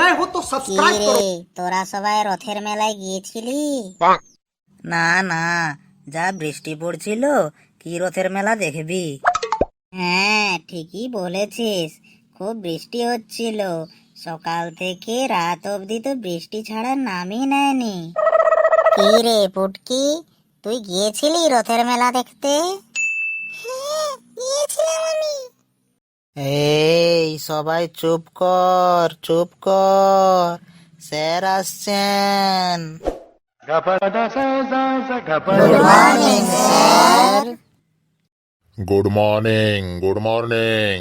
नए हो तो सब्सक्राइब करो। তোরা সবাই রথের মেলায় গিয়েছিলি? না না, যা বৃষ্টি পড়ছিল, কি রথের মেলা দেখবি? হ্যাঁ, ঠিকই বলেছিস, খুব বৃষ্টি হচ্ছিল। সকাল থেকে রাত অবধি তো বৃষ্টি ছাড়া নামই নেয়নি। কি রে পুটকি, তুই গিয়েছিলি রথের মেলা দেখতে? হ্যাঁ, গিয়েছিলাম আমি। এই সবাই চুপ কর, চুপ কর, স্যার আসছেন। Good morning sir. Good morning, good morning.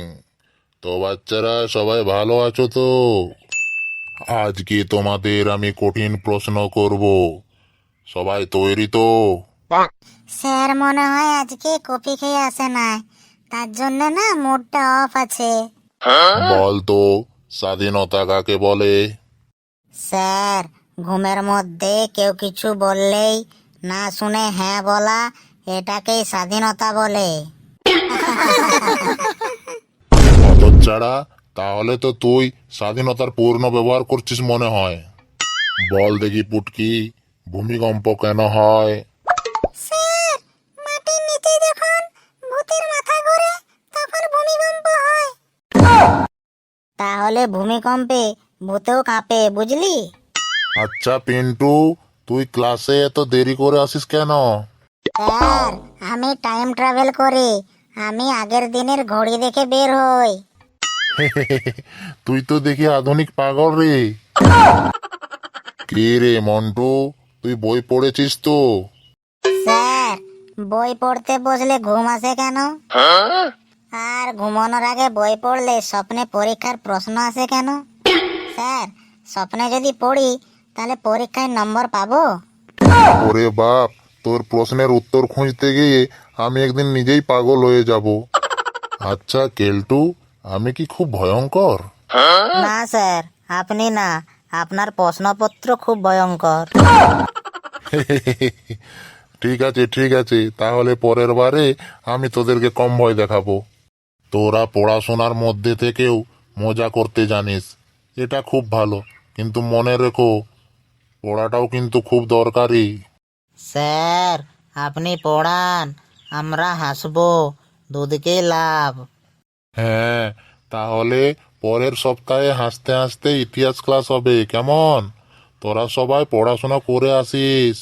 তো বাচ্চারা সবাই ভালো আছো তো? আজকে তোমাদের আমি কঠিন প্রশ্ন করব, সবাই তৈরি তো? স্যার মনে হয় আজকে কফি খেয়ে আসে না, তার জন্য না মুডটা অফ আছে। বল তো, স্বাধীনতা কাকে বলে? স্যার, ঘুমের মধ্যে কেউ কিছু বললেই না শুনে হ্যাঁ বলা, এটাকেই স্বাধীনতা বলে। হতচ্ছাড়া, তাহলে তো তুই স্বাধীনতার পূর্ণ ব্যবহার করছিস মনে হয়। বল দেখি পুটকি, ভূমিকম্প কেন হয়? স্যার, মাটির নিচে যখন ভূতের মাথা ঘোরে তখন ভূমিকম্প হয়। তাহলে ভূমিকম্পে ভূতেও কাঁপে, বুঝলি? আচ্ছা পিন্টু, তুই ক্লাসে এত দেরি করে আসিস কেন? স্যার, আমি টাইম ট্রাভেল করি, আমি আগের দিনের ঘড়ি দেখে বের হই। তুই তো দেখি আধুনিক পাগল রে। কি রে মন্টু, তুই বই পড়েছিস তো? স্যার, বই পড়তে বসলে ঘুম আসে কেন? আর ঘুমানোর আগে বই পড়লে স্বপ্নে পরীক্ষার প্রশ্ন আসে কেন? স্যার, স্বপ্নে যদি পড়ি তাহলে পরীক্ষায় নম্বর পাবো? ওরে বাপ, তোর প্রশ্নের উত্তর খুঁজতে গিয়ে আমি একদিন নিজেই পাগল হয়ে যাব। আচ্ছা কেলটু, আমি কি খুব ভয়ঙ্কর? না স্যার, আপনি না, আপনার প্রশ্নপত্র খুব ভয়ঙ্কর। ঠিক আছে ঠিক আছে, তাহলে পরের বারে আমি তোদেরকে কম ভয় দেখাবো। তোরা পড়াশোনার মধ্যে থেকেও মজা করতে জানিস, এটা খুব ভালো, কিন্তু মনে রেখো পড়াটাও কিন্তু খুব দরকারি। স্যার, আপনি পড়ান, আমরা হাসবো, দুদিকেই লাভ। হ্যাঁ, তাহলে পরের সপ্তাহে হাসতে হাসতে ইতিহাস ক্লাস হবে, কেমন? তোরা সবাই পড়াশোনা করে আসিস।